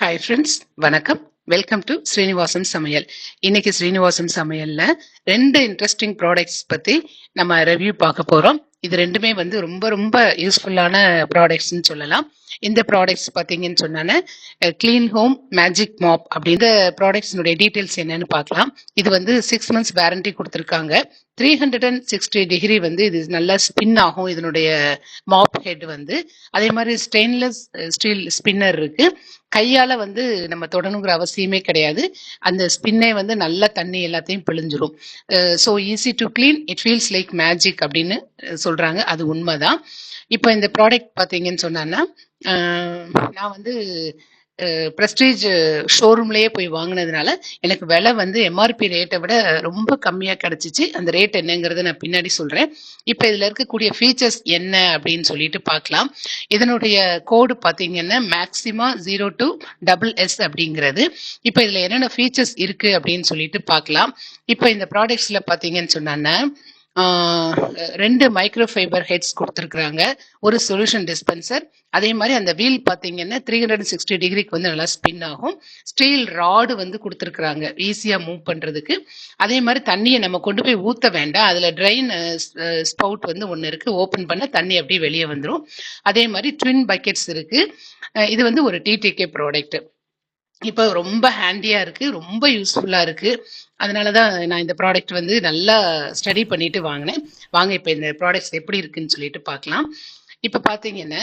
Hi friends, வணக்கம். Welcome to Srinivasan சமையல். இன்னைக்கு ஸ்ரீனிவாசன் சமையல்ல 2 இன்ட்ரெஸ்டிங் ப்ராடக்ட்ஸ் பத்தி நம்ம ரிவ்யூ பார்க்க போறோம். இது ரெண்டுமே வந்து ரொம்ப ரொம்ப யூஸ்ஃபுல்லான ப்ராடக்ட்ஸ்னு சொல்லலாம். இந்த ப்ராடக்ட்ஸ் பார்த்தீங்கன்னு சொன்னானே கிளீன் ஹோம் மேஜிக் மாப் அப்படின்ற ப்ராடக்ட்ஸ்னுடைய டீட்டெயில்ஸ் என்னன்னு பார்க்கலாம். இது வந்து 6 months வாரண்டி கொடுத்துருக்காங்க. 360 டிகிரி வந்து இது நல்லா ஸ்பின் ஆகும். இதனுடைய மாப் ஹெட் வந்து அதே மாதிரி ஸ்டெயின்லெஸ் ஸ்டீல் ஸ்பின்னர் இருக்கு. கையால வந்து நம்ம தொடணுங்கிற அவசியமே கிடையாது. அந்த ஸ்பின்னே வந்து நல்லா தண்ணி எல்லாத்தையும் பிழிஞ்சிரும். So easy to clean, it feels like magic அப்படின்னு சொல்றாங்க. அது உண்மைதான். இப்போ இந்த ப்ராடக்ட் பார்த்தீங்கன்னு சொன்னா நான் வந்து ப்ரெஸ்டீஜ் ஷோரூம்லயே போய் வாங்கினதுனால எனக்கு விலை வந்து எம்ஆர்பி ரேட்டை விட ரொம்ப கம்மியாக கிடைச்சிச்சு. அந்த ரேட் என்னங்கிறத நான் பின்னாடி சொல்றேன். இப்போ இதில் இருக்கக்கூடிய ஃபீச்சர்ஸ் என்ன அப்படின்னு சொல்லிட்டு பார்க்கலாம். இதனுடைய கோடு பார்த்தீங்கன்னா மேக்சிமா 02SS அப்படிங்கிறது. இப்போ இதில் என்னென்ன ஃபீச்சர்ஸ் இருக்கு அப்படின்னு சொல்லிட்டு பார்க்கலாம். இப்போ இந்த ப்ராடக்ட்ஸில் பார்த்தீங்கன்னு சொன்னா 2 மைக்ரோ ஃபைபர் ஹெட்ஸ் கொடுத்துருக்குறாங்க, ஒரு சொல்யூஷன் டிஸ்பென்சர். அதே மாதிரி அந்த வீல் பார்த்தீங்கன்னா 360 டிகிரிக்கு வந்து நல்லா ஸ்பின் ஆகும். ஸ்டீல் ராடு வந்து கொடுத்துருக்குறாங்க ஈஸியாக மூவ் பண்ணுறதுக்கு. அதே மாதிரி தண்ணியை நம்ம கொண்டு போய் ஊற்ற வேண்டாம். அதில் ட்ரைன் ஸ்பவுட் வந்து ஒன்று இருக்குது. ஓப்பன் பண்ண தண்ணி அப்படியே வெளியே வந்துடும். அதே மாதிரி ட்வின் பக்கெட்ஸ் இருக்குது. இது வந்து ஒரு டிடிகே ப்ராடக்ட். இப்போ ரொம்ப ஹேண்டியாக இருக்குது, ரொம்ப யூஸ்ஃபுல்லாக இருக்குது. அதனால தான் நான் இந்த ப்ராடக்ட் வந்து நல்லா ஸ்டடி பண்ணிட்டு வாங்கினேன். வாங்க இப்போ இந்த ப்ராடக்ட்ஸ் எப்படி இருக்குன்னு சொல்லிட்டு பார்க்கலாம். இப்போ பார்த்தீங்கன்னா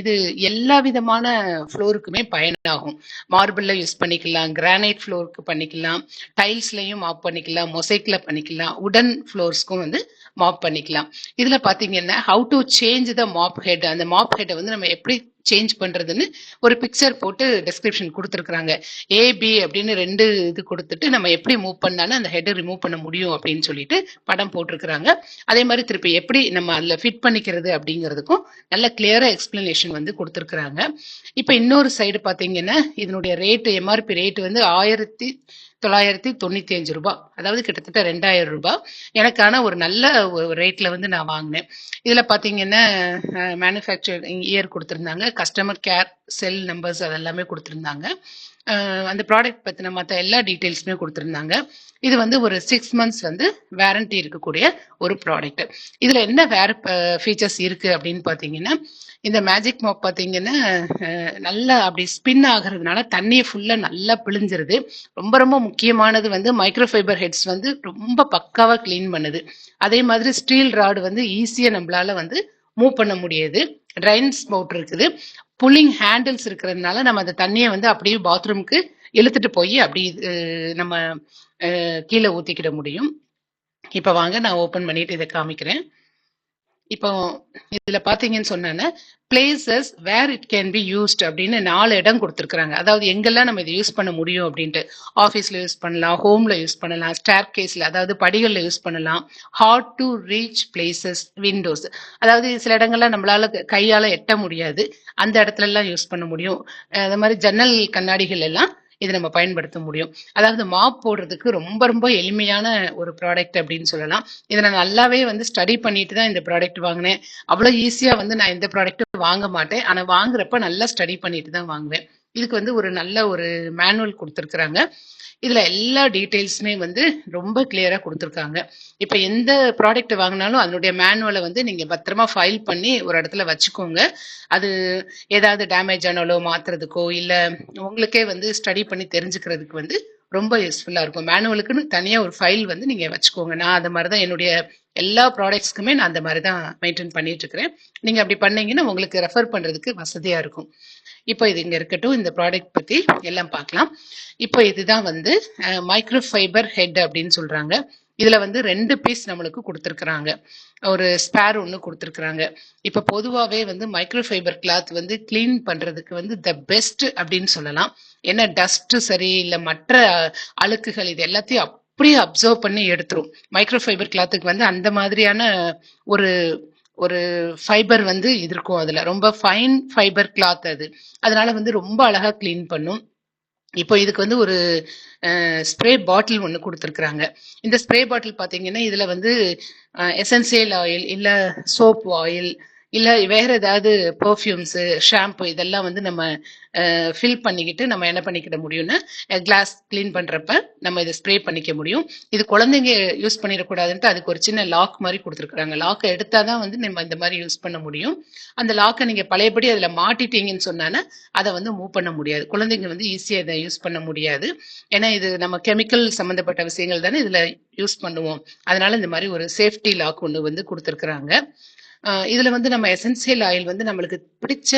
இது எல்லா விதமான ஃப்ளோருக்குமே பயனாகும். மார்பிளில் யூஸ் பண்ணிக்கலாம், கிரானைட் ஃப்ளோருக்கு பண்ணிக்கலாம், டைல்ஸ்லையும் மாப் பண்ணிக்கலாம், மொசைக்கில் பண்ணிக்கலாம், உடன் ஃப்ளோர்ஸ்க்கும் வந்து மாப் பண்ணிக்கலாம். இதில் பார்த்தீங்கன்னா how to change the mop head, அந்த மாப் ஹெட்டை வந்து நம்ம எப்படி சேஞ்ச் பண்றதுன்னு ஒரு பிக்சர் போட்டு டெஸ்கிரிப்ஷன் கொடுத்துருக்குறாங்க. ஏபி அப்படின்னு 2 இது கொடுத்துட்டு நம்ம எப்படி மூவ் பண்ணாலும் அந்த ஹெட்டை ரிமூவ் பண்ண முடியும் அப்படின்னு சொல்லிட்டு படம் போட்டிருக்கிறாங்க. அதே மாதிரி திருப்பி எப்படி நம்ம அதில் ஃபிட் பண்ணிக்கிறது அப்படிங்கிறதுக்கும் நல்ல கிளியரா எக்ஸ்பிளனேஷன் வந்து கொடுத்துருக்குறாங்க. இப்போ இன்னொரு சைடு பார்த்தீங்கன்னா இதனுடைய ரேட்டு எம்ஆர்பி ரேட் வந்து 1995 ரூபாய், அதாவது கிட்டத்தட்ட 2000 ரூபாய். எனக்கான ஒரு நல்ல ரேட்ல வந்து நான் வாங்கினேன். இதில் பார்த்தீங்கன்னா மேனுஃபேக்சரிங் இயர் கொடுத்துருந்தாங்க, கஸ்டமர் கேர் செல் நம்பர்ஸ் அதெல்லாமே கொடுத்துருந்தாங்க. அந்த ப்ராடக்ட் பற்றின மற்ற எல்லா டீட்டெயில்ஸுமே கொடுத்துருந்தாங்க. இது வந்து ஒரு 6 months வந்து வாரண்டி இருக்கக்கூடிய ஒரு ப்ராடக்ட். இதில் என்ன வேற ஃபீச்சர்ஸ் இருக்கு அப்படின்னு பார்த்தீங்கன்னா இந்த மேஜிக் மாப் பார்த்தீங்கன்னா நல்லா அப்படி ஸ்பின் ஆகிறதுனால தண்ணியை ஃபுல்லாக நல்லா பிழிஞ்சிருது. ரொம்ப ரொம்ப முக்கியமானது வந்து மைக்ரோஃபைபர் ஹெட்ஸ் வந்து ரொம்ப பக்காவாக க்ளீன் பண்ணுது. அதே மாதிரி ஸ்டீல் ராடு வந்து ஈஸியாக நம்மளால வந்து மூவ் பண்ண முடியுது. ட்ரைன் ஸ்பவுட் இருக்குது, புல்லிங் ஹேண்டில்ஸ் இருக்கிறதுனால நம்ம அந்த தண்ணியை வந்து அப்படியே பாத்ரூமுக்கு இழுத்துட்டு போய் அப்படி நம்ம கீழே ஊற்றிக்கிட முடியும். இப்போ வாங்க நான் ஓப்பன் பண்ணிட்டு இதை காமிக்கிறேன். இப்போ இதுல பாத்தீங்கன்னு சொன்னா places where it can be used அப்படின்னு 4 இடம் கொடுத்துருக்காங்க. அதாவது எங்கெல்லாம் நம்ம இதை யூஸ் பண்ண முடியும் அப்படின்ட்டு. ஆஃபீஸ்ல யூஸ் பண்ணலாம், ஹோம்ல யூஸ் பண்ணலாம், ஸ்டேர் கேஸ்ல அதாவது படிகளில் யூஸ் பண்ணலாம், hard to reach places, windows, அதாவது சில இடங்கள்லாம் நம்மளால கையால எட்ட முடியாது, அந்த இடத்துல எல்லாம் யூஸ் பண்ண முடியும். அது மாதிரி ஜன்னல் கண்ணாடிகள் எல்லாம் இது நம்ம பயன்படுத்த முடியும். அதாவது மாப் போடுறதுக்கு ரொம்ப ரொம்ப எளிமையான ஒரு ப்ராடக்ட் அப்படின்னு சொல்லலாம். இதை நான் நல்லாவே வந்து ஸ்டடி பண்ணிட்டு தான் இந்த ப்ராடக்ட் வாங்கினேன். அவ்வளோ ஈஸியாக வந்து நான் இந்த ப்ராடக்ட் வாங்க மாட்டேன், ஆனால் வாங்குறப்ப நல்லா ஸ்டடி பண்ணிட்டு தான் வாங்குவேன். இதுக்கு வந்து ஒரு நல்ல ஒரு மேனுவல் கொடுத்துருக்குறாங்க. இதுல எல்லா டீட்டெயில்ஸுமே வந்து ரொம்ப கிளியரா கொடுத்துருக்காங்க. இப்போ எந்த ப்ராடக்ட் வாங்கினாலும் அதனுடைய மேனுவலை வந்து நீங்க பத்திரமா ஃபைல் பண்ணி ஒரு இடத்துல வச்சுக்கோங்க. அது ஏதாவது டேமேஜ் ஆனாலோ மாத்துறதுக்கோ இல்லை உங்களுக்கே வந்து ஸ்டடி பண்ணி தெரிஞ்சுக்கிறதுக்கு வந்து ரொம்ப யூஸ்ஃபுல்லாக இருக்கும். மேனுவலுக்குன்னு தனியாக ஒரு ஃபைல் வந்து நீங்கள் வச்சுக்கோங்க. நான் அந்த மாதிரி தான் என்னுடைய எல்லா ப்ராடக்ட்ஸ்க்குமே நான் அந்த மாதிரி தான் மெயின்டைன் பண்ணிட்டு இருக்கிறேன். நீங்கள் அப்படி பண்ணீங்கன்னா உங்களுக்கு ரெஃபர் பண்ணுறதுக்கு வசதியாக இருக்கும். இப்போ இது இங்கே இருக்கட்டும், இந்த ப்ராடக்ட் பற்றி எல்லாம் பார்க்கலாம். இப்போ இதுதான் வந்து மைக்ரோ ஃபைபர் ஹெட் அப்படின்னு சொல்கிறாங்க. இதில் வந்து 2 பீஸ் நம்மளுக்கு கொடுத்துருக்குறாங்க, ஒரு ஸ்பேர் ஒன்று கொடுத்துருக்குறாங்க. இப்போ பொதுவாகவே வந்து மைக்ரோ ஃபைபர் கிளாத் வந்து கிளீன் பண்ணுறதுக்கு வந்து த பெஸ்ட் அப்படின்னு சொல்லலாம். ஏன்னா டஸ்ட்டு சரி இல்லை மற்ற அழுக்குகள் இது எல்லாத்தையும் அப்படியே அப்சர்வ் பண்ணி எடுத்துரும். மைக்ரோ ஃபைபர் கிளாத்துக்கு வந்து அந்த மாதிரியான ஒரு ஒரு ஃபைபர் வந்து இது இருக்கும். அதில் ரொம்ப ஃபைன் ஃபைபர் கிளாத் அது, அதனால வந்து ரொம்ப அழகாக க்ளீன் பண்ணும். இப்போ இதுக்கு வந்து ஒரு ஸ்ப்ரே பாட்டில் ஒன்று கொடுத்துருக்குறாங்க. இந்த ஸ்ப்ரே பாட்டில் பார்த்தீங்கன்னா இதில் வந்து எசென்சியல் ஆயில் இல்லை சோப் ஆயில் இல்ல வேற ஏதாவது பெர்ஃப்யூம்ஸ், ஷாம்பு இதெல்லாம் வந்து நம்ம ஃபில் பண்ணிக்கிட்டு நம்ம என்ன பண்ணிக்கிட முடியும்னா, கிளாஸ் கிளீன் பண்றப்ப நம்ம இத ஸ்ப்ரே பண்ணிக்க முடியும். இது குழந்தைங்க யூஸ் பண்ணிறக்கூடாதுன்ட்டு அதுக்கு ஒரு சின்ன லாக் மாரி குடுத்துருக்காங்க. லாக்க எடுத்தா தான் வந்து நம்ம இந்த மாரி யூஸ் பண்ண முடியும். அந்த லாக்க நீங்க பழையபடி அதுல மாட்டிட்டீங்கன்னு சொன்னானா, அத வந்து மூவ் பண்ண முடியாது. குழந்தைங்க வந்து ஈஸியா இத யூஸ் பண்ண முடியாது. ஏன்னா இது நம்ம கெமிக்கல் சம்மந்தப்பட்ட விஷயங்கள் தானே இதுல யூஸ் பண்ணுவோம். அதனால இந்த மாரி ஒரு சேஃப்டி லாக் ஒண்ணு வந்து குடுத்துருக்காங்க. இதுல வந்து நம்ம எசென்சியல் ஆயில் வந்து நம்மளுக்கு பிடிச்ச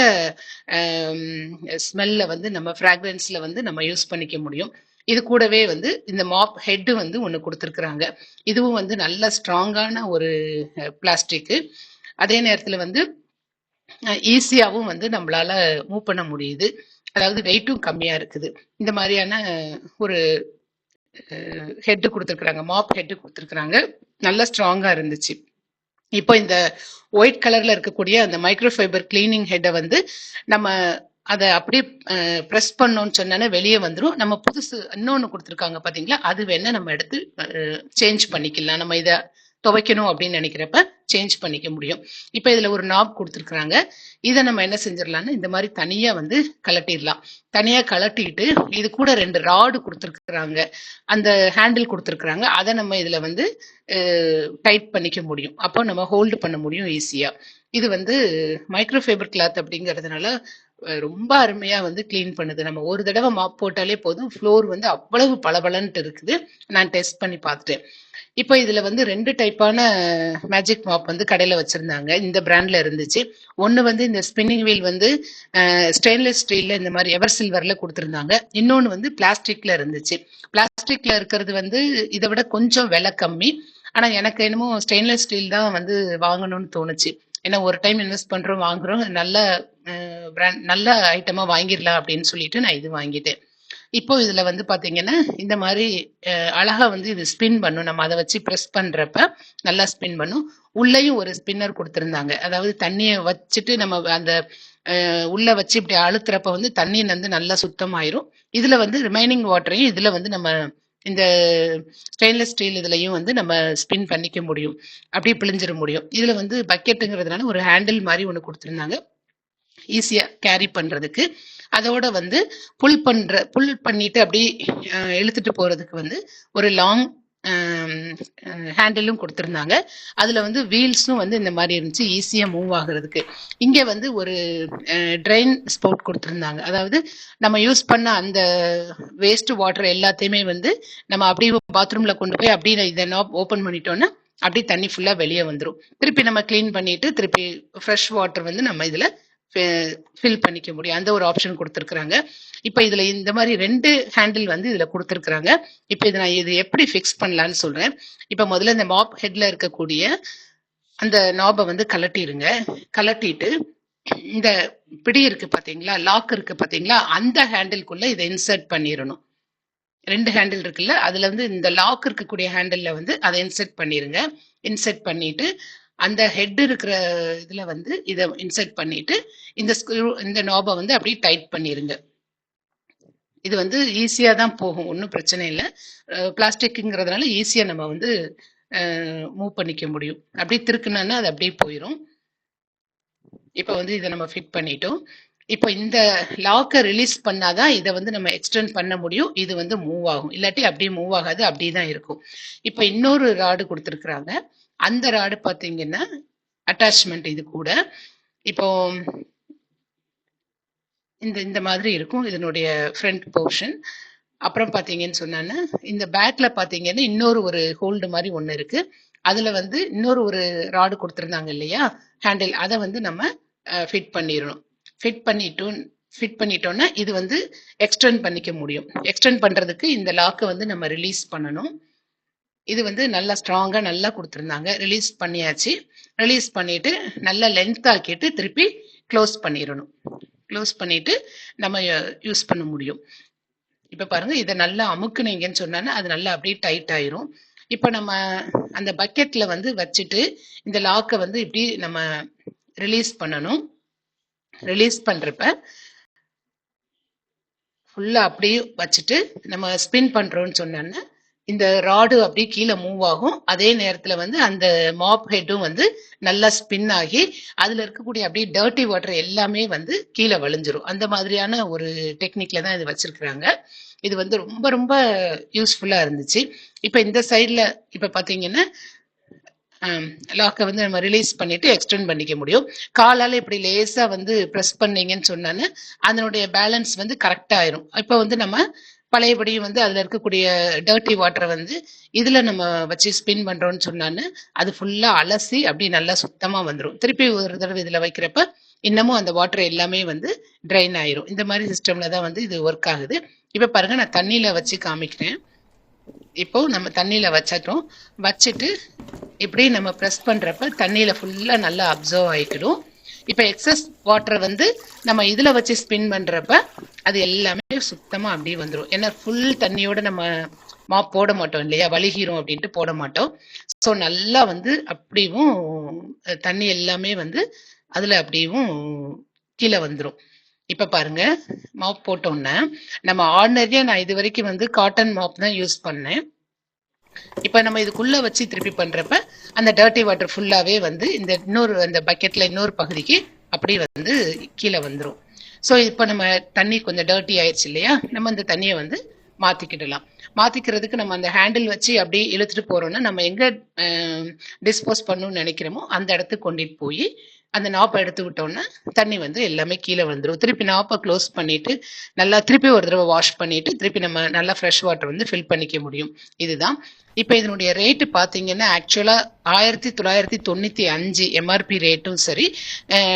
ஸ்மெல்ல வந்து நம்ம ஃப்ராக்ரன்ஸ்ல வந்து நம்ம யூஸ் பண்ணிக்க முடியும். இது கூடவே வந்து இந்த மாப் ஹெட் வந்து ஒண்ணு குடுத்துருக்காங்க. இதுவும் வந்து நல்ல ஸ்ட்ராங்கான ஒரு பிளாஸ்டிக். அதே நேரத்துல வந்து ஈஸியாவும் வந்து நம்மளால மூவ் பண்ண முடியுது. அதாவது வெயிட்டும் கம்மியா இருக்குது. இந்த மாதிரியான ஒரு ஹெட் குடுத்துருக்காங்க. மாப் ஹெட் குடுத்துருக்காங்க. நல்ல ஸ்ட்ராங்கா இருந்துச்சு. இப்போ இந்த ஒயிட் கலர்ல இருக்கக்கூடிய அந்த மைக்ரோ ஃபைபர் கிளீனிங் ஹெட்டை வந்து நம்ம அதை அப்படியே ப்ரெஸ் பண்ணோம்னு சொன்னா வெளியே வந்துடும். நம்ம புதுசு இன்னொன்று கொடுத்துருக்காங்க பார்த்தீங்களா, அது வேணா நம்ம எடுத்து சேஞ்ச் பண்ணிக்கலாம். நம்ம இதை துவைக்கணும் அப்படின்னு நினைக்கிறப்ப சேஞ்ச் பண்ணிக்க முடியும். இப்போ இதுல ஒரு நாப் கொடுத்துருக்குறாங்க. இதை நம்ம என்ன செஞ்சிடலாம்னா இந்த மாதிரி தனியா வந்து கலட்டிடலாம். தனியா கலட்டிட்டு இது கூட 2 ராடு கொடுத்துருக்குறாங்க. அந்த ஹேண்டில் கொடுத்துருக்குறாங்க. அதை நம்ம இதுல வந்து டைட் பண்ணிக்க முடியும். அப்போ நம்ம ஹோல்டு பண்ண முடியும் ஈஸியா. இது வந்து மைக்ரோ ஃபைபர் கிளாத் அப்படிங்கிறதுனால ரொம்ப அருமையா வந்து கிளீன் பண்ணுது. நம்ம ஒரு தடவை மாப் போட்டாலே போதும், ஃப்ளோர் வந்து அவ்வளவு பளபளன்ட்டு இருக்குது. நான் டெஸ்ட் பண்ணி பார்த்துட்டேன். இப்போ இதுல வந்து 2 டைப்பான மேஜிக் மாப் வந்து கடையில வச்சிருந்தாங்க. இந்த பிராண்ட்ல இருந்துச்சு. ஒன்னு வந்து இந்த ஸ்பின்னிங் வீல் வந்து ஸ்டெயின்லெஸ் ஸ்டீல்ல இந்த மாதிரி எவர் சில்வர்ல கொடுத்துருந்தாங்க. இன்னொன்னு வந்து பிளாஸ்டிக்ல இருந்துச்சு. பிளாஸ்டிக்ல இருக்கிறது வந்து இதை விட கொஞ்சம் விலை கம்மி. ஆனா எனக்கு என்னமோ ஸ்டெயின்லெஸ் ஸ்டீல் தான் வந்து வாங்கணும்னு தோணுச்சு. ஏன்னா ஒரு டைம் இன்வெஸ்ட் பண்றோம், வாங்குறோம், நல்ல பிராண்ட் நல்ல ஐட்டமா வாங்கிடலாம் அப்படின்னு சொல்லிட்டு நான் இது வாங்கிட்டேன். இப்போ இதுல வந்து பாத்தீங்கன்னா இந்த மாதிரி அழகா வந்து இது ஸ்பின் பண்ணும். நம்ம அதை வச்சு ப்ரெஸ் பண்றப்ப நல்லா ஸ்பின் பண்ணும். உள்ளேயும் ஒரு ஸ்பின்னர் கொடுத்துருந்தாங்க. அதாவது தண்ணியை வச்சுட்டு நம்ம அந்த உள்ள வச்சு இப்படி அழுத்துறப்ப வந்து தண்ணி வந்து நல்லா சுத்தமாயிரும். இதுல வந்து ரிமைனிங் வாட்டரையும் இதுல வந்து நம்ம இந்த ஸ்டெயின்லெஸ் ஸ்டீல் இதுலயும் வந்து நம்ம ஸ்பின் பண்ணிக்க முடியும். அப்படியே பிழிஞ்சிட முடியும். இதுல வந்து பக்கெட்டுங்கிறதுனால ஒரு ஹேண்டில் மாதிரி ஒன்று கொடுத்துருந்தாங்க, ஈஸியா கேரி பண்றதுக்கு. அதோட வந்து புல் பண்ணிட்டு அப்படி இழுத்துட்டு போறதுக்கு வந்து ஒரு லாங் ஹேண்டிலும் கொடுத்துருந்தாங்க. அதுல வந்து வீல்ஸும் வந்து இந்த மாதிரி இருந்துச்சு, ஈஸியா மூவ் ஆகுறதுக்கு. இங்க வந்து ஒரு ட்ரெயின் ஸ்பவுட் கொடுத்துருந்தாங்க. அதாவது நம்ம யூஸ் பண்ண அந்த வேஸ்ட் வாட்டர் எல்லாத்தையுமே வந்து நம்ம அப்படியே பாத்ரூம்ல கொண்டு போய் அப்படியே இதை ஓப்பன் பண்ணிட்டோம்னா அப்படியே தண்ணி ஃபுல்லா வெளியே வந்துடும். திருப்பி நம்ம கிளீன் பண்ணிட்டு திருப்பி ஃப்ரெஷ் வாட்டர் வந்து நம்ம இதுல ஃபில் பண்ணிக்க முடியும். அந்த ஒரு ஆப்ஷன் கொடுத்துருக்காங்க. இப்ப இதுல இந்த மாதிரி 2 ஹேண்டில் வந்து இதுல கொடுத்துருக்காங்க. இப்ப இது நான் இது எப்படி ஃபிக்ஸ் பண்ணலான்னு சொல்றேன். இப்ப முதல்ல இந்த மாப் ஹெட்ல இருக்கக்கூடிய அந்த நாபை வந்து கலட்டிடுங்க. கலட்டிட்டு இந்த பிடி இருக்கு பாத்தீங்களா, லாக் இருக்கு பாத்தீங்களா, அந்த ஹேண்டில்குள்ள இதை இன்சர்ட் பண்ணிடணும். 2 ஹேண்டில் இருக்குல்ல, அதுல வந்து இந்த லாக் இருக்கக்கூடிய ஹேண்டில்ல வந்து அதை இன்சர்ட் பண்ணிருங்க. இன்சர்ட் பண்ணிட்டு அந்த ஹெட் இருக்கிற இதுல வந்து இதை இன்சர்ட் பண்ணிட்டு இந்த நாபை வந்து அப்படியே டைட் பண்ணிருங்க. இது வந்து ஈஸியா தான் போகும், ஒன்றும் பிரச்சனை இல்லை. பிளாஸ்டிக்ங்கிறதுனால ஈஸியா நம்ம வந்து மூவ் பண்ணிக்க முடியும். அப்படியே திருக்குனா அது அப்படியே போயிடும். இப்போ வந்து இதை நம்ம ஃபிட் பண்ணிட்டோம். இப்போ இந்த லாக்கை ரிலீஸ் பண்ணாதான் இதை வந்து நம்ம எக்ஸ்டெண்ட் பண்ண முடியும். இது வந்து மூவ் ஆகும், இல்லாட்டி அப்படியே மூவ் ஆகாது, அப்படியே தான் இருக்கும். இப்போ இன்னொரு ராடு கொடுத்துருக்குறாங்க. அந்த ராடு பார்த்தீங்கன்னா அட்டாச்மெண்ட் இது கூட. இப்போ இந்த மாதிரி இருக்கும் இதனுடைய ஃப்ரண்ட் போர்ஷன். அப்புறம் பார்த்தீங்கன்னு சொன்னா இந்த பேக்ல பார்த்தீங்கன்னா இன்னொரு ஒரு ஹோல்டு மாதிரி ஒன்று இருக்கு. அதுல வந்து இன்னொரு ஒரு ராடு கொடுத்துருந்தாங்க இல்லையா, ஹேண்டில், அதை வந்து நம்ம ஃபிட் பண்ணிடணும். ஃபிட் பண்ணிட்டோம்னா இது வந்து எக்ஸ்டெண்ட் பண்ணிக்க முடியும். எக்ஸ்டெண்ட் பண்றதுக்கு இந்த லாக்கை வந்து நம்ம ரிலீஸ் பண்ணணும். இது வந்து நல்லா ஸ்ட்ராங்கா நல்லா கொடுத்துருந்தாங்க. ரிலீஸ் பண்ணியாச்சு. ரிலீஸ் பண்ணிட்டு நல்லா லென்த் ஆக்கிட்டு திருப்பி க்ளோஸ் பண்ணிடணும். க்ளோஸ் பண்ணிட்டு நம்ம யூஸ் பண்ண முடியும். இப்ப பாருங்க, இதை நல்லா அமுக்குனீங்கன்னு சொன்னா அது நல்லா அப்படியே டைட் ஆயிரும். இப்ப நம்ம அந்த பக்கெட்ல வந்து வச்சுட்டு இந்த லாக்கை வந்து இப்படி நம்ம ரிலீஸ் பண்ணணும். ரிலீஸ் பண்றப்ப ஃபுல்லா அப்படியே வச்சுட்டு நம்ம ஸ்பின் பண்றோம்னு சொன்னா இந்த ராடு அப்படியே கீழே மூவ் ஆகும். அதே நேரத்துல வந்து அந்த மாப் ஹெட்டும் வந்து நல்லா ஸ்பின் ஆகி அதுல இருக்கக்கூடிய அப்படியே டர்ட்டி வாட்டர் எல்லாமே வந்து கீழே வழிஞ்சிரும். அந்த மாதிரியான ஒரு டெக்னிக்ல தான் இது வச்சிருக்கிறாங்க. இது வந்து ரொம்ப ரொம்ப யூஸ்ஃபுல்லா இருந்துச்சு. இப்ப இந்த சைட்ல இப்ப பாத்தீங்கன்னா லாக்கை வந்து நம்ம ரிலீஸ் பண்ணிட்டு எக்ஸ்டெண்ட் பண்ணிக்க முடியும். காலால இப்படி லேசா வந்து ப்ரெஸ் பண்ணீங்கன்னு சொன்னான்னு அதனுடைய பேலன்ஸ் வந்து கரெக்டா ஆயிரும். இப்ப வந்து நம்ம பழையபடியும் வந்து அதுல இருக்கக்கூடிய டர்ட்டி வாட்டரை வந்து இதுல நம்ம வச்சு ஸ்பின் பண்றோம்னு சொன்னான்னு அது ஃபுல்லா அலசி அப்படி நல்லா சுத்தமா வந்துடும். திருப்பி ஒரு தடவை இதுல வைக்கிறப்ப இன்னமும் அந்த வாட்டர் எல்லாமே வந்து ட்ரைன் ஆயிரும். இந்த மாதிரி சிஸ்டம்ல தான் வந்து இது ஒர்க் ஆகுது. இப்ப பாருங்க, நான் தண்ணியில வச்சு காமிக்கிறேன். இப்போ நம்ம தண்ணியில வச்சிட்டோம். வச்சுட்டு இப்படி நம்ம ப்ரெஸ் பண்றப்ப தண்ணியில ஃபுல்லா நல்லா அப்சர்வ் ஆயிக்கிடும். இப்ப எக்ஸஸ் வாட்டரை வந்து நம்ம இதுல வச்சு ஸ்பின் பண்றப்ப அது எல்லாமே சுத்தமா அப்படியே வந்துடும். ஏன்னா ஃபுல் தண்ணியோட நம்ம மாப் போட மாட்டோம் இல்லையா, வலிகிறோம் அப்படின்ட்டு போட மாட்டோம். ஸோ நல்லா வந்து அப்படியும் தண்ணி எல்லாமே வந்து அதுல அப்படியும் கீழே வந்துடும். இப்ப பாருங்க, மாப் போட்டோம்னா நம்ம ஆர்டினரியா நான் இது வரைக்கும் வந்து காட்டன் மாப் தான் யூஸ் பண்ணேன். இப்ப நம்ம இதுக்குள்ள வச்சு திருப்பி பண்றப்ப அந்த டர்ட்டி வாட்டர் ஃபுல்லாவே வந்து இந்த இன்னொரு அந்த பக்கெட்ல இன்னொரு பகுதிக்கு அப்படி வந்து கீழே வந்துடும். ஸோ இப்ப நம்ம தண்ணி கொஞ்சம் டர்ட்டி ஆயிடுச்சு இல்லையா, நம்ம இந்த தண்ணியை வந்து மாத்திக்கிடலாம். மாத்திக்கிறதுக்கு நம்ம அந்த ஹேண்டில் வச்சு அப்படியே இழுத்துட்டு போறோம்னா நம்ம எங்க டிஸ்போஸ் பண்ணணும்னு நினைக்கிறோமோ அந்த இடத்துக்கு கொண்டுட்டு போய் அந்த நாப்பை எடுத்து விட்டோம்னா தண்ணி வந்து எல்லாமே கீழே வந்துடும். திருப்பி நாப்பை க்ளோஸ் பண்ணிட்டு நல்லா திருப்பி ஒரு தடவை வாஷ் பண்ணிட்டு திருப்பி நம்ம நல்லா ஃப்ரெஷ் வாட்டர் வந்து ஃபில் பண்ணிக்க முடியும். இதுதான். இப்ப இதனுடைய ரேட்டு பாத்தீங்கன்னா ஆக்சுவலா 1995 எம்ஆர்பி ரேட்டும் சரி,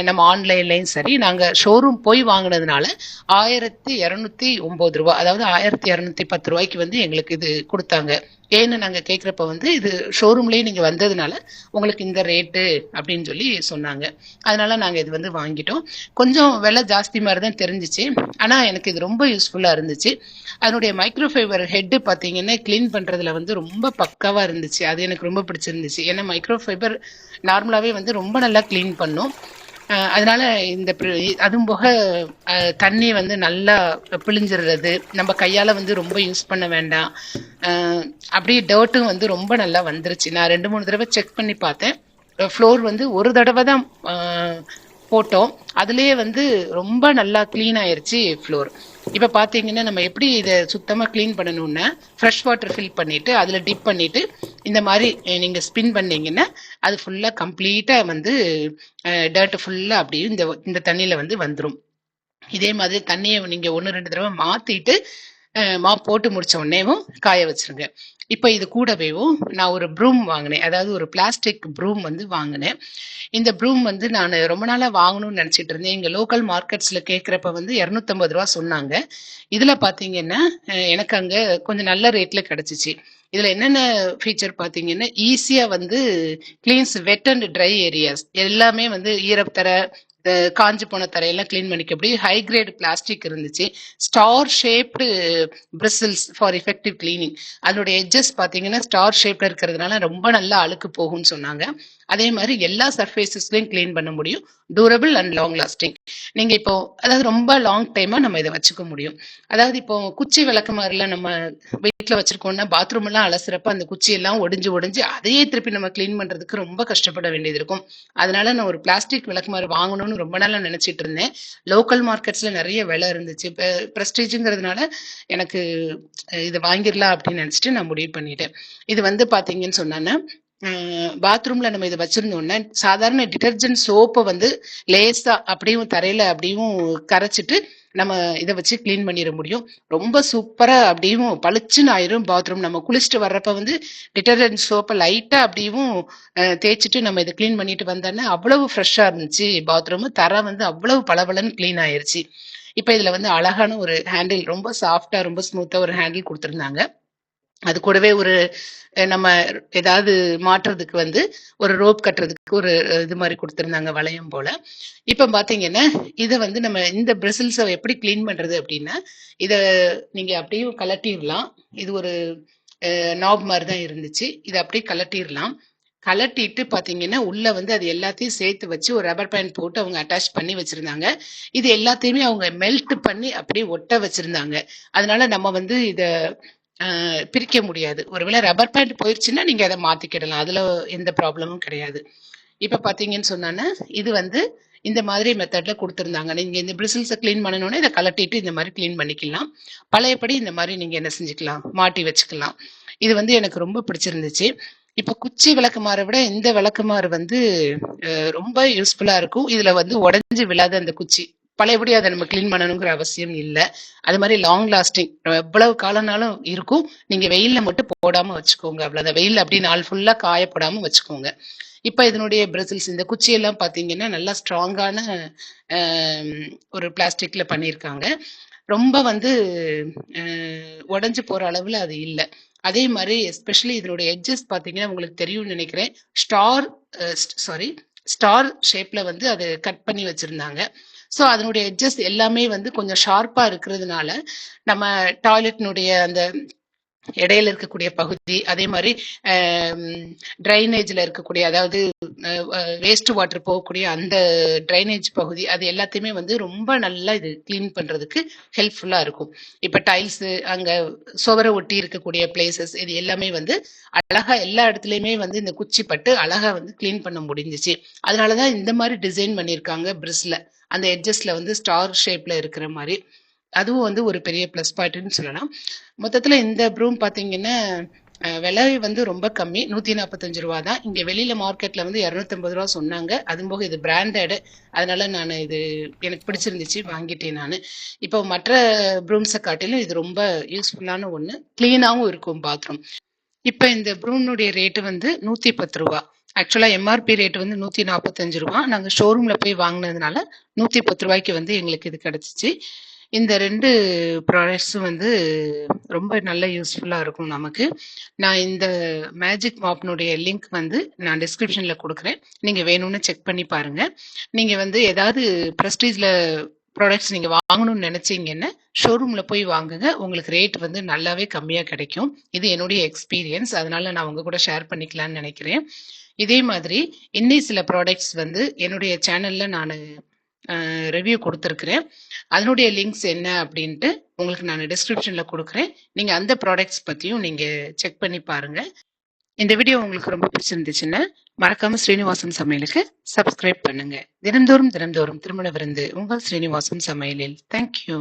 நம்ம ஆன்லைன்லயும் சரி, நாங்க ஷோரூம் போய் வாங்கினதுனால 1209 ரூபாய், அதாவது 1210 ரூபாய்க்கு வந்து எங்களுக்கு இது கொடுத்தாங்க. ஏன்னு நாங்க கேக்குறப்ப வந்து இது ஷோரூம்லயே நீங்க வந்ததுனால உங்களுக்கு இந்த ரேட்டு அப்படின்னு சொல்லி சொன்னாங்க. அதனால நாங்க இது வந்து வாங்கிட்டோம். கொஞ்சம் விலை ஜாஸ்தி மாதிரி தான் தெரிஞ்சிச்சு, ஆனா எனக்கு இது ரொம்ப யூஸ்ஃபுல்லா இருந்துச்சு. அதனுடைய மைக்ரோஃபைபர் ஹெட் பாத்தீங்கன்னா கிளீன் பண்றதுல வந்து ரொம்ப பக்காவா இருந்துச்சு. அது எனக்கு ரொம்ப பிடிச்சிருந்துச்சு. ஏன்னா மைக்ரோஃபைபர் நார்மலாவே வந்து ரொம்ப நல்லா கிளீன் பண்ணும். அதனால இந்த அதுவும் போக தண்ணி வந்து நல்லா பிழிஞ்சிடுறது, நம்ம கையால வந்து ரொம்ப யூஸ் பண்ண வேண்டாம். அப்படியே டர்ட்டும் வந்து ரொம்ப நல்லா வந்துருச்சு. நான் 2-3 தடவை செக் பண்ணி பார்த்தேன். ஃப்ளோர் வந்து ஒரு தடவை தான் போட்டோம், அதுலயே வந்து ரொம்ப நல்லா கிளீன் ஆயிருச்சு ஃப்ளோர். இப்ப பாத்தீங்கன்னா நம்ம எப்படி இதை சுத்தமா கிளீன் பண்ணணும்னா ஃப்ரெஷ் வாட்டர் ஃபில் பண்ணிட்டு அதுல டிப் பண்ணிட்டு இந்த மாதிரி நீங்க ஸ்பின் பண்ணீங்கன்னா அது ஃபுல்லா கம்ப்ளீட்டா வந்து டர்ட் ஃபுல்லா அப்படியே இந்த தண்ணியில வந்து வந்துடும். இதே மாதிரி தண்ணியை நீங்க 1-2 தடவை மாத்திட்டு மாப் போட்டு முடிச்ச உடனேவும் காய வச்சிருங்க. இப்ப இது கூடவேவும் நான் ஒரு ப்ரூம் வாங்கினேன், அதாவது ஒரு பிளாஸ்டிக் ப்ரூம் வந்து வாங்கினேன். இந்த ப்ரூம் வந்து நான் ரொம்ப நாளா வாங்கணும்னு நினைச்சிட்டு இருந்தேன். இங்க லோக்கல் மார்க்கெட்ஸ்ல கேட்கிறப்ப வந்து 250 ரூபா சொன்னாங்க. இதுல பாத்தீங்கன்னா எனக்கு அங்க கொஞ்சம் நல்ல ரேட்ல கிடைச்சிச்சு. இதுல என்னென்ன ஃபீச்சர் பாத்தீங்கன்னா ஈஸியா வந்து cleans wet and try areas எல்லாமே வந்து ஈரத்தர காஞ்சி போன தரையெல்லாம் கிளீன் பண்ணிக்க அப்படி ஹை கிரேட் பிளாஸ்டிக் இருந்துச்சு. Star shaped bristles for effective cleaning. அதனுடைய எட்ஜஸ் பாத்தீங்கன்னா ஸ்டார் ஷேப்ல இருக்கிறதுனால ரொம்ப நல்லா அழுக்கு போகும்னு சொன்னாங்க. அதே மாதிரி எல்லா சர்ஃபேசஸ்லயும் கிளீன் பண்ண முடியும். Durable and long lasting. நீங்க இப்போ அதாவது ரொம்ப லாங் டைமா நம்ம இதை வச்சுக்க முடியும். அதாவது இப்போ குச்சி விளக்குமாறுல நம்ம வீட்டுல வச்சிருக்கோம்னா பாத்ரூம் எல்லாம் அலசுறப்ப அந்த குச்சி எல்லாம் ஒடிஞ்சு ஒடிஞ்சு அதையே திருப்பி நம்ம கிளீன் பண்றதுக்கு ரொம்ப கஷ்டப்பட வேண்டியது இருக்கும். அதனால நான் ஒரு பிளாஸ்டிக் விளக்குமாறு வாங்கணும்னு ரொம்ப நாளா நினைச்சிட்டு இருந்தேன். லோக்கல் மார்க்கெட்ஸ்ல நிறைய விலை இருந்துச்சு. பிரஸ்டீஜுங்கிறதுனால எனக்கு இதை வாங்கிடலாம் அப்படின்னு நினைச்சிட்டு நான் முடிவு பண்ணிட்டேன். இது வந்து பாத்தீங்கன்னு சொன்னா பாத்ரூம்ல நம்ம இதை வச்சிருந்தோம்னா சாதாரண டிடர்ஜென்ட் சோப்பை வந்து லேசா அப்படியும் தரையில அப்படியும் கரைச்சிட்டு நம்ம இதை வச்சு கிளீன் பண்ணிட முடியும். ரொம்ப சூப்பரா அப்படியும் பளிச்சுன்னு ஆயிரும் பாத்ரூம். நம்ம குளிச்சுட்டு வர்றப்ப வந்து டிடர்ஜென்ட் சோப்பை லைட்டா அப்படியும் தேய்ச்சிட்டு நம்ம இதை கிளீன் பண்ணிட்டு வந்தோன்னா அவ்வளவு ஃப்ரெஷ்ஷா இருந்துச்சு பாத்ரூம். தரை வந்து அவ்வளவு பளபளன்னு கிளீன் ஆயிருச்சு. இப்ப இதுல வந்து அழகான ஒரு ஹேண்டில், ரொம்ப சாஃப்டா ரொம்ப ஸ்மூத்தா ஒரு ஹேண்டில் கொடுத்துருந்தாங்க. அது கூடவே ஒரு நம்ம ஏதாவது மாற்றுறதுக்கு வந்து ஒரு ரோப் கட்டுறதுக்கு ஒரு இது மாதிரி கொடுத்துருந்தாங்க, வளையம் போல. இப்ப பாத்தீங்கன்னா இதை வந்து நம்ம இந்த பிரிசில்ஸை எப்படி கிளீன் பண்றது அப்படின்னா இத நீங்க அப்படியே கலட்டிடலாம். இது ஒரு நாப் மாதிரி தான் இருந்துச்சு. இதை அப்படியே கலட்டிடலாம். கலட்டிட்டு பாத்தீங்கன்னா உள்ள வந்து அது எல்லாத்தையும் சேர்த்து வச்சு ஒரு ரப்பர் பேண்ட் போட்டு அவங்க அட்டாச் பண்ணி வச்சிருந்தாங்க. இது எல்லாத்தையுமே அவங்க மெல்ட் பண்ணி அப்படியே ஒட்ட வச்சிருந்தாங்க. அதனால நம்ம வந்து இத பிரிக்க முடியாது. ஒருவேளை ரப்பர் பேண்ட் போயிருச்சுன்னா நீங்க அதை மாத்திக்கிடலாம். அதுல எந்த ப்ராப்ளமும் கிடையாது. இப்ப பாத்தீங்கன்னு சொன்னா இது வந்து இந்த மாதிரி மெத்தட்ல கொடுத்துருந்தாங்க. நீங்க இந்த பிரிசில்ஸை கிளீன் பண்ணணும்னா இதை கலட்டிட்டு இந்த மாதிரி கிளீன் பண்ணிக்கலாம். பழையபடி இந்த மாதிரி நீங்க என்ன செஞ்சுக்கலாம், மாட்டி வச்சுக்கலாம். இது வந்து எனக்கு ரொம்ப பிடிச்சிருந்துச்சு. இப்ப குச்சி விளக்குமாறை விட இந்த விளக்குமாறு வந்து ரொம்ப யூஸ்ஃபுல்லா இருக்கும். இதுல வந்து உடஞ்சு விழாத அந்த குச்சி பழையபடி அதை நம்ம கிளீன் பண்ணணுங்கிற அவசியம் இல்லை. அது மாதிரி லாங் லாஸ்டிங் எவ்வளவு காலனாலும் இருக்கும். நீங்க வெயில்ல மட்டும் போடாம வச்சுக்கோங்க, அவ்வளவுதான். வெயில் அப்படி நாள் ஃபுல்லா காயப்படாம வச்சுக்கோங்க. இப்ப இதனுடைய பிரசில்ஸ் இந்த குச்சி எல்லாம் பாத்தீங்கன்னா நல்லா ஸ்ட்ராங்கான ஒரு பிளாஸ்டிக்ல பண்ணியிருக்காங்க. ரொம்ப வந்து உடஞ்சு போற அளவுல அது இல்லை. அதே மாதிரி எஸ்பெஷலி இதனுடைய எட்ஜஸ் பாத்தீங்கன்னா உங்களுக்கு தெரியும்னு நினைக்கிறேன். ஸ்டார் ஷேப்ல வந்து அது கட் பண்ணி வச்சிருந்தாங்க. ஸோ அதனுடைய எட்ஜஸ் எல்லாமே வந்து கொஞ்சம் ஷார்ப்பா இருக்கிறதுனால நம்ம டாய்லெட்னுடைய அந்த இடையில இருக்கக்கூடிய பகுதி, அதே மாதிரி ட்ரைனேஜ்ல இருக்கக்கூடிய, அதாவது வேஸ்ட் வாட்டர் போகக்கூடிய அந்த ட்ரைனேஜ் பகுதி, அது எல்லாத்தையுமே வந்து ரொம்ப நல்லா இது கிளீன் பண்றதுக்கு ஹெல்ப்ஃபுல்லா இருக்கும். இப்ப டைல்ஸ், அங்க சுவரை ஒட்டி இருக்கக்கூடிய பிளேசஸ், இது எல்லாமே வந்து அழகா எல்லா இடத்துலயுமே வந்து இந்த குச்சி பட்டு அழகா வந்து கிளீன் பண்ண முடிஞ்சிச்சு. அதனாலதான் இந்த மாதிரி டிசைன் பண்ணியிருக்காங்க பிரிஸ்ல. அந்த எட்ஜஸ்ல வந்து ஸ்டார் ஷேப்ல இருக்கிற மாதிரி. அதுவும் வந்து ஒரு பெரிய பிளஸ் பாயிண்ட்னு சொல்லலாம். மொத்தத்துல இந்த ப்ரூம் பாத்தீங்கன்னா விலை வந்து ரொம்ப கம்மி, 145 ரூபா தான். இங்க வெளியில மார்க்கெட்ல வந்து 250 ரூபா சொன்னாங்க. அது போக இது பிராண்டட், அதனால நான் இது எனக்கு பிடிச்சிருந்துச்சு, வாங்கிட்டேன் நான். இப்போ மற்ற ப்ரூம்ஸை காட்டிலும் இது ரொம்ப யூஸ்ஃபுல்லான ஒண்ணு, கிளீனாவும் இருக்கும் பாத்ரூம். இப்ப இந்த ப்ரூனுடைய ரேட்டு வந்து 110 ரூபா. ஆக்சுவலா எம்ஆர்பி ரேட் வந்து 145 ரூபா. நாங்க ஷோரூம்ல போய் வாங்கினதுனால 110 ரூபாய்க்கு வந்து எங்களுக்கு இது கிடைச்சிச்சு. இந்த 2 ப்ராடக்ட்ஸும் வந்து ரொம்ப நல்ல யூஸ்ஃபுல்லா இருக்கும் நமக்கு. நான் இந்த மேஜிக் மாப்னுடைய லிங்க் வந்து நான் டிஸ்கிரிப்ஷன்ல கொடுக்குறேன். நீங்க வேணும்னு செக் பண்ணி பாருங்க. நீங்க வந்து ஏதாவது பிரஸ்டீஜ்ல ப்ராடக்ட்ஸ் நீங்க வாங்கணும்னு நினைச்சீங்கன்னா ஷோரூம்ல போய் வாங்குங்க. உங்களுக்கு ரேட் வந்து நல்லாவே கம்மியா கிடைக்கும். இது என்னுடைய எக்ஸ்பீரியன்ஸ், அதனால நான் உங்க கூட ஷேர் பண்ணிக்கலாம்னு நினைக்கிறேன். இதே மாதிரி இன்னும் சில ப்ராடக்ட்ஸ் வந்து என்னுடைய சேனல்ல நான் ரிவ்யூ கொடுத்துருக்குறேன். அதனுடைய லிங்க்ஸ் என்ன அப்படின்ட்டு உங்களுக்கு நான் டிஸ்கிரிப்ஷன்ல கொடுக்குறேன். நீங்க அந்த ப்ராடக்ட்ஸ் பத்தியும் நீங்க செக் பண்ணி பாருங்க. இந்த வீடியோ உங்களுக்கு ரொம்ப பிடிச்சிருந்துச்சுன்னா மறக்காம ஸ்ரீனிவாசன் சமையலுக்கு சப்ஸ்கிரைப் பண்ணுங்க. தினந்தோறும் திருமண விருந்து உங்கள் ஸ்ரீனிவாசன் சமையலில். தேங்க்யூ.